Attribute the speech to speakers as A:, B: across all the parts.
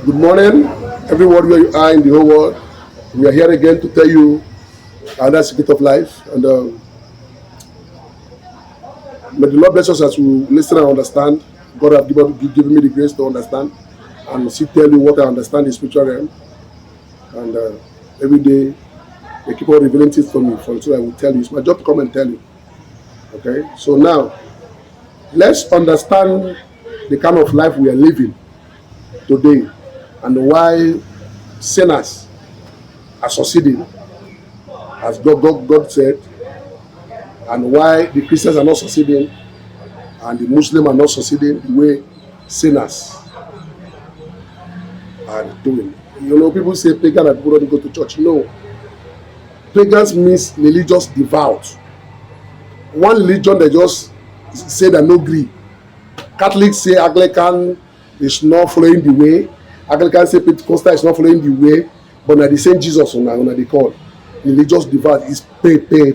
A: Good morning, everyone where you are in the whole world. We are here again to tell you another secret of life. And may the Lord bless us as we listen and understand. God have given me the grace to understand and see tell you what I understand in spiritual realm. And every day they keep on revealing things to me, so I will tell you. It's my job to come and tell you. Okay. So now let's understand the kind of life we are living today and why sinners are succeeding, as God said, and why the Christians are not succeeding and the Muslims are not succeeding the way sinners are doing. People say pagan and people don't go to church. No. Pagans means religious devout. One religion they just say that no agree. Catholics say Anglican is not following the way. Anglican say Pentecostal is not following the way. But now the same Jesus on they call religious devout is pagan.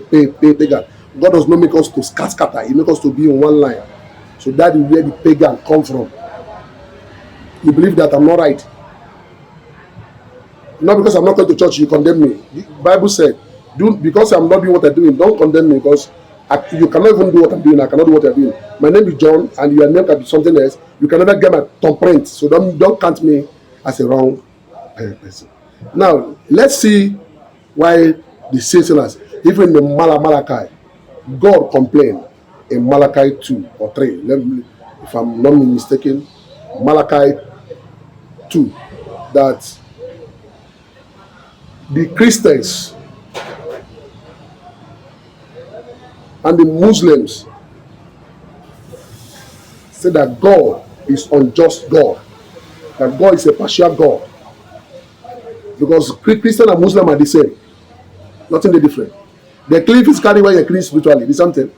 A: God does not make us to scatter. He makes us to be in one line. So that is where the pagan come from. You believe that I'm not right? Not because I'm not going to church, you condemn me. The Bible said, because I'm not doing what I'm doing, don't condemn me because you cannot even do what I'm doing. I cannot do what I'm doing. My name is John, and your name can be something else. You can never get my thumbprint. So don't count me as a wrong person. Now, let's see why the sinners, even the Malachi, God complained in Malachi 2 or 3. If I'm not mistaken, Malachi 2, that the Christians and the Muslims say that God is unjust God, that God is a partial God. Because Christian and Muslim are the same, nothing different. They clean physically while they clean spiritually, the same thing.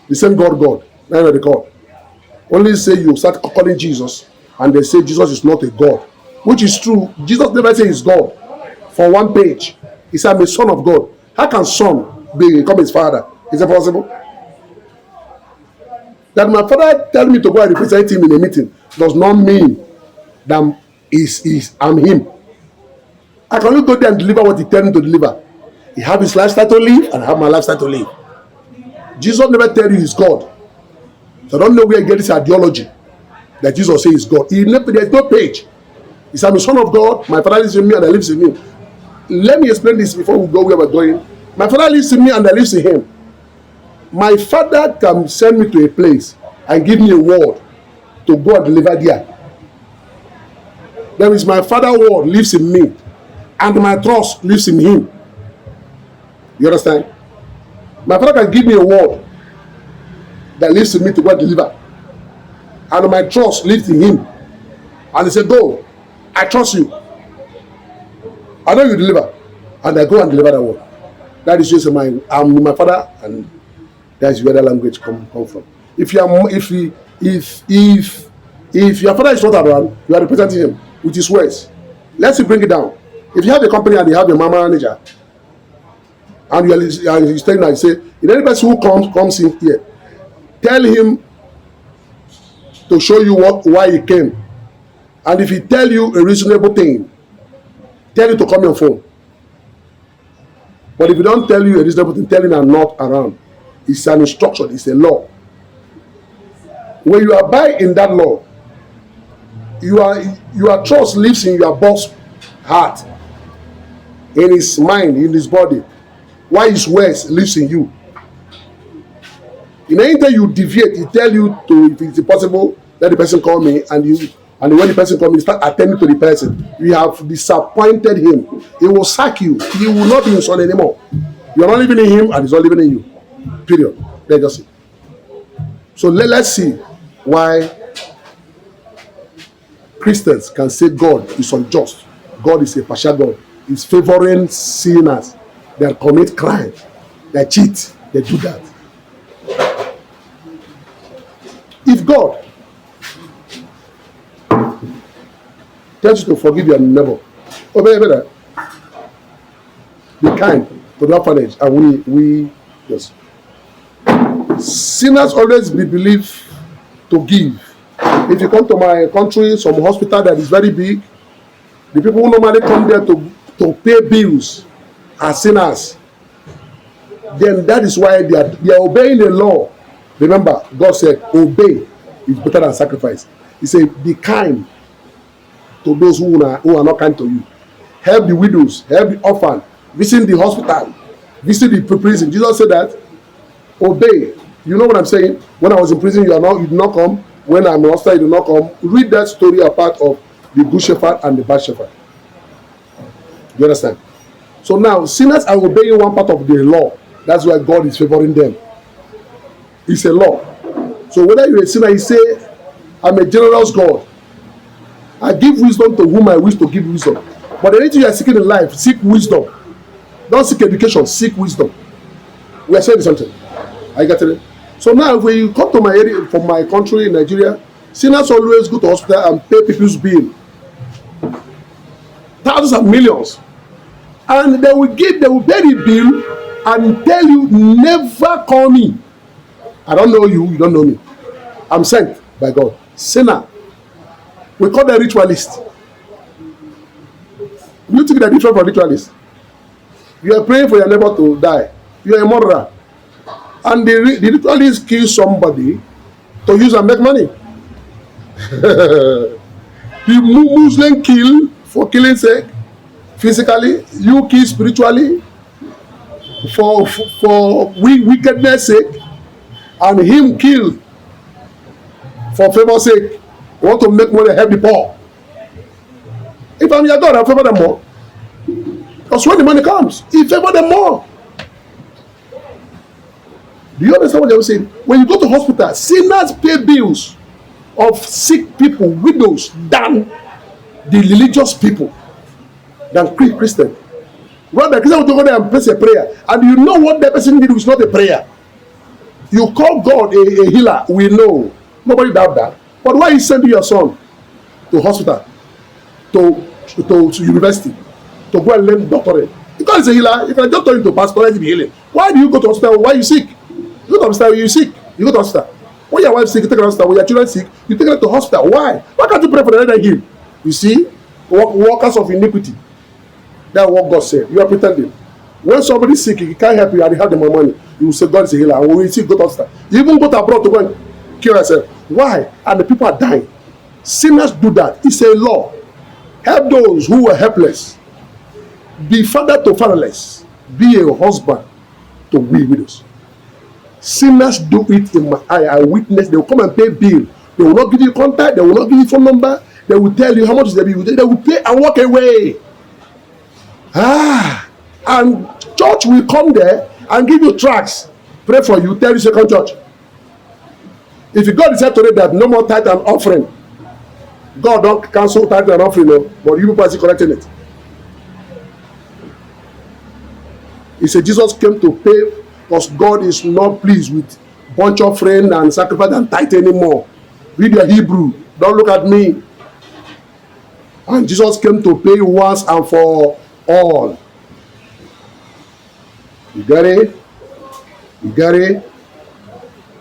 A: The same God. That's what they call. Only say you start calling Jesus and they say Jesus is not a God, which is true. Jesus never say he's God. For one page, he said, I'm a son of God. How can son become his father? Is it possible? That my father tell me to go and represent him in a meeting does not mean that I'm him. I can only go there and deliver what he tell me to deliver. He have his lifestyle to live, and I have my lifestyle to live. Jesus never tell you he's God. So I don't know where he get this ideology that Jesus say he's God. There's no page. He said, I'm a son of God. My father lives in me and I lives in him. Let me explain this before we go where we're going. My father lives in me and I lives in him. My father can send me to a place and give me a word to go and deliver there. That is, my father's word lives in me and my trust lives in him. You understand? My father can give me a word that lives in me to go and deliver, and my trust lives in him. And he said, go, I trust you. I know you deliver. And I go and deliver that word. That is just I'm with my father, and that's where the language come from. If your father is not around, you are representing him with his words. Let's bring it down. If you have a company and you have a manager, and you're staying there, you say, if any person who comes in here, tell him to show you why he came. And if he tell you a reasonable thing, tell him to come on phone. But if he don't tell you a reasonable thing, tell him I'm not around. It's an instruction, it's a law. When you abide in that law, your trust lives in your boss heart, in his mind, in his body, while his words lives in you. In anything you deviate, he tell you to, if it's possible, let the person call me, and when the person comes, you start attending to the person. You have disappointed him. He will sack you. He will not be your son anymore. You are not living in him, and he's not living in you. Period. Let's just see. So let's see why Christians can say God is unjust. God is a partial God. He's favoring sinners that commit crime, that cheat, they do that. If God tells you to forgive your neighbor, obey that. Be kind to the orphanage, and we yes. Sinners always be believed to give. If you come to my country, some hospital that is very big, The people who normally come there to pay bills are sinners. Then that is why they are obeying the law. Remember, God said, obey is better than sacrifice. He said, be kind to those who are not kind to you. Help the widows, help the orphan, visit the hospital, visit the prison. Jesus said that. Obey. You know what I'm saying? When I was in prison, you did not come. When I'm in hospital, you did not come. Read that story apart of the good shepherd and the bad shepherd. You understand? So now, sinners are obeying one part of the law. That's why God is favoring them. It's a law. So whether you're a sinner, you say, I'm a generous God. I give wisdom to whom I wish to give wisdom. But anything you are seeking in life, seek wisdom. Don't seek education, seek wisdom. We are saying something. I get it. So now, when you come to my area, from my country in Nigeria, sinners always go to hospital and pay people's bill. Thousands and millions. And they will pay the bill and tell you, never call me. I don't know you, you don't know me. I'm sent by God. Sinner. We call them ritualist. You think they're different from ritualist? You are praying for your neighbor to die. You are a murderer. And the ritualist kill somebody to use and make money. The Muslim kill for killing sake, physically. You kill spiritually for wickedness sake. And him kill for favor sake. You want to make money, help the poor. If I'm your God, I favor them more. Because when the money comes, he favor them more. Do you understand what I'm saying? When you go to hospital, sinners pay bills of sick people, widows, than the religious people, than Christian. When the Christian will go there and place a prayer, and you know what that person did was not a prayer. You call God a healer, we know. Nobody doubt that. But why you send your son to hospital, to university, to go and learn doctorate? Because he's a healer, you can just tell him to pass, let him be healing. Why do you go to hospital? Why are you sick? You go to hospital, you're sick. You go to hospital. When your wife sick, you take her to hospital. When your children sick, you take her to hospital. Why? Why can't you pray for the other heal? You see, workers of iniquity. That's what God said. You are pretending. When somebody is sick, he can't help you and you have the money. You will say God is a healer. And when you see, go to hospital. You even go to abroad to go and kill yourself. Why? And the people are dying. Sinners do that. It's a law. Help those who were helpless. Be father to fatherless. Be a husband to widows. Sinners do it in my eye. I witness. They will come and pay bill. They will not give you contact. They will not give you phone number. They will tell you how much is the bill. They will pay and walk away. And church will come there and give you tracts. Pray for you. Tell you second church. If God decide today that no more tithe and offering, God don't cancel tithe and offering, no, but you people are correcting it. He said Jesus came to pay because God is not pleased with bunch of offering and sacrifice and tithe anymore. Read your Hebrew. Don't look at me. And Jesus came to pay once and for all. You get it? You get it?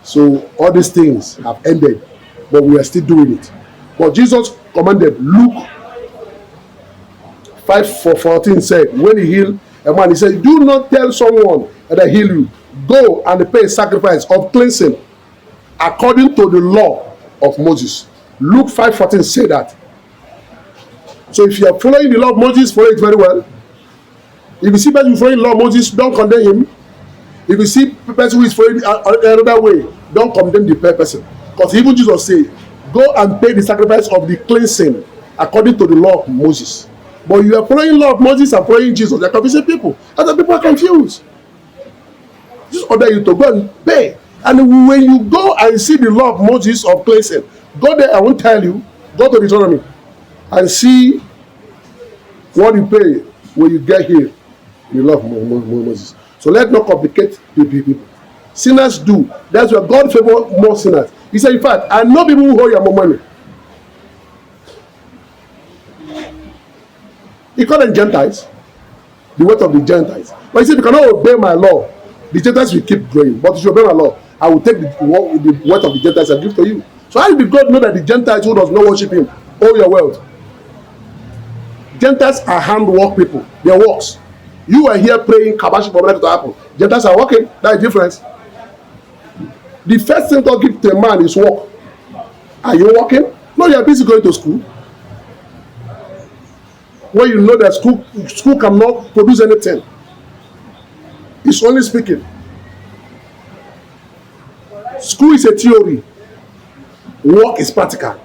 A: So all these things have ended, but we are still doing it. But Jesus commanded, Luke 5:14 said, when he healed a man, he said, do not tell someone that I heal you. Go and pay a sacrifice of cleansing according to the law of Moses. Luke 5:14 said that. So if you are following the law of Moses, follow it very well. If you see person following the law of Moses, don't condemn him. If you see person who is following another way, don't condemn the person. Because even Jesus said, go and pay the sacrifice of the cleansing according to the law of Moses. But you are following the law of Moses and following Jesus. They are confusing people. Other people are confused. Just order you to go and pay. And when you go and see the law of Moses of cleansing, go there, I won't tell you, go to Deuteronomy and see what you pay when you get here. You love Moses. So let's not complicate the people. Sinners do. That's why God favors more sinners. He said, in fact, I know people who owe you more money. He called them Gentiles, the weight of the Gentiles. But he said, if you cannot obey my law, the Gentiles will keep growing. But if you obey my law, I will take the weight of the Gentiles and give to you. So how did God know that the Gentiles who does not worship him owe your wealth? Gentiles are handwork people. Their works. You are here praying kabashi for miracle to happen. Gentiles are working. That is difference. The first thing God gives to a man is work. Are you working? No, you are busy going to school. When you know that school cannot produce anything. It's only speaking. School is a theory. Work is practical.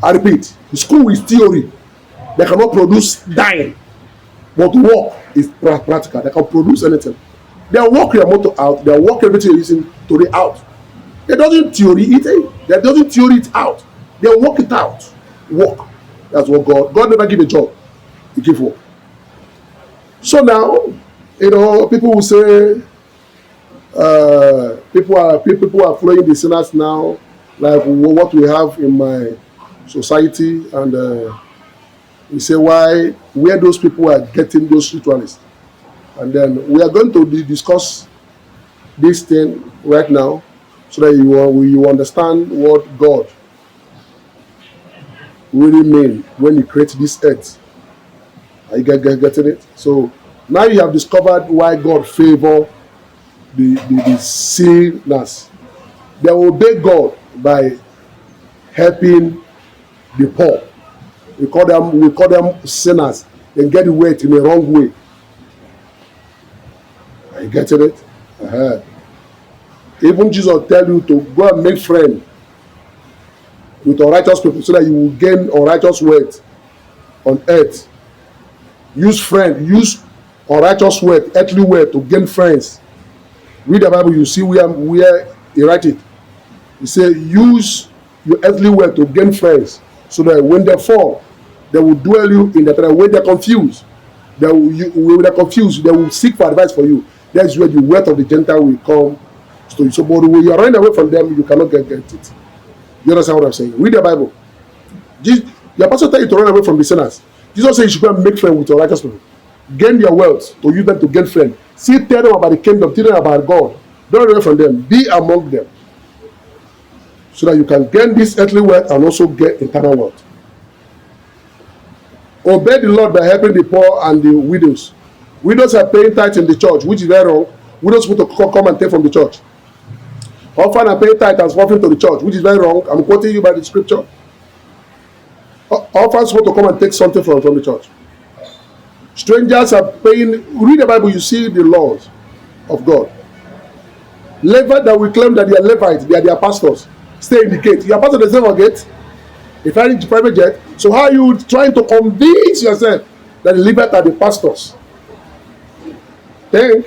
A: I repeat, school is theory. They cannot produce dime. But work is practical. They can produce anything. They work your motor out. They work everything you're using to the out. They doesn't theory it in. They doesn't theory it out. They work it out. Work. That's what God never give a job. He give work. So now, people will say, people are following the sinners now, like what we have in my society, and we say where those people are getting those ritualists. And then we are going to discuss this thing right now, so that you understand what God really mean when He creates this earth. Are you getting it? So now you have discovered why God favor the sinners. They obey God by helping the poor. We call them sinners. They get the weight in the wrong way. Are you getting it? Even Jesus tell you to go and make friends with unrighteous people so that you will gain unrighteous wealth on earth. Use unrighteous wealth, earthly wealth to gain friends. Read the Bible, you see where he write it. He say, use your earthly wealth to gain friends, so that when they fall, they will dwell you in the time. When they're confused, when they're confused, they will seek for advice for you. That's where the wealth of the Gentile will come to you. So, but when you are running away from them, you cannot get it. You understand what I'm saying? Read the Bible. Your pastor tell you to run away from the sinners. Jesus said you should go and make friends with your righteous people. Gain their wealth to use them to gain friends. See, tell them about the kingdom, tell them about God. Don't run away from them. Be among them. So that you can gain this earthly wealth and also get eternal wealth. Obey the Lord by helping the poor and the widows. Widows are paying tithes in the church, which is very wrong. Widows supposed to come and take from the church. Orphans are paying tithes and offering to the church, which is very wrong. I'm quoting you by the scripture. Orphans supposed to come and take something from the church. Strangers are paying. Read the Bible, you see the laws of God. Levites that will claim that they are Levites, they are their pastors. Stay in the gate. Your pastor doesn't forget. If I reach private jet, so how are you trying to convince yourself that the Levites are the pastors? Think.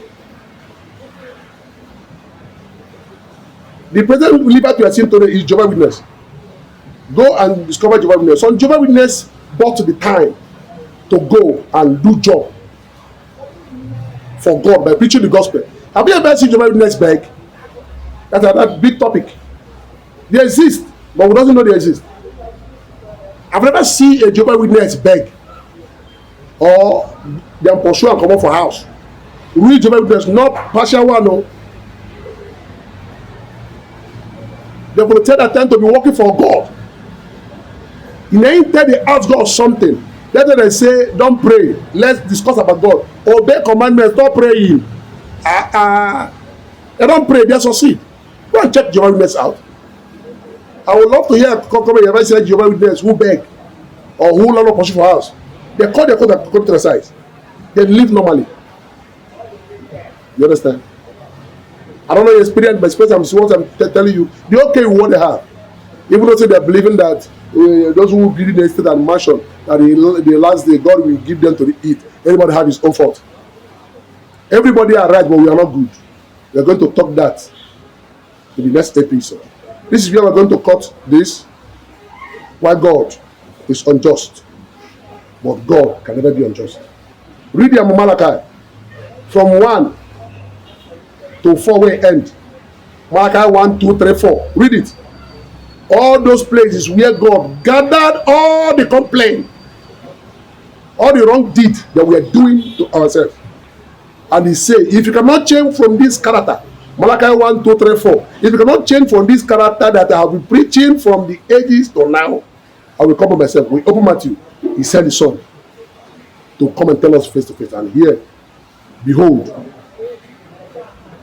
A: The present Levite you are seeing today is Jehovah's Witness. Go and discover Jehovah's Witness. So Jehovah's Witness bought the time to go and do job for God by preaching the gospel. Have you ever seen Jehovah's Witness beg? That's a big topic. They exist, but we doesn't know they exist. I've never seen a Jehovah's Witness beg or them pursue and come up for house. Real Jehovah's Witness, not partial one. No. They will tell that time to be working for God. In any time they ask God something, that's why they say, don't pray. Let's discuss about God. Obey commandments, stop praying. They don't pray, they succeed. Go and check Jehovah's Witness out. I would love to hear comment if I say Jehovah's Witness who beg or who not pursue for house. They call their code and come to the side. They live normally. You understand? I don't know your experience, but experience what I'm telling you. They're okay with what they have. Even though they're believing that those who build the estate and mansion, that the last day God will give them to eat. Everybody have his own fault. Everybody are right, but we are not good. We are going to talk that in the next episode. This is where we're going to cut this. Why God is unjust, but God can never be unjust. Read the Malachi from 1 to 4 way end. Malachi 1, 2, 3, 4. Read it. All those places where God gathered all the complaint, all the wrong deed that we are doing to ourselves. And he said, if you cannot change from this character, Malachi 1, 2, 3, 4, if you cannot change from this character that I have been preaching from the ages to now, I will come by myself. We open Matthew. He sent his son to come and tell us face to face. And here, behold,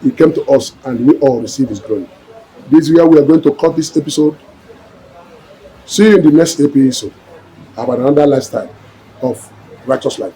A: he came to us and we all received his glory. This is where we are going to cut this episode. See you in the next episode about another lifestyle of righteous life.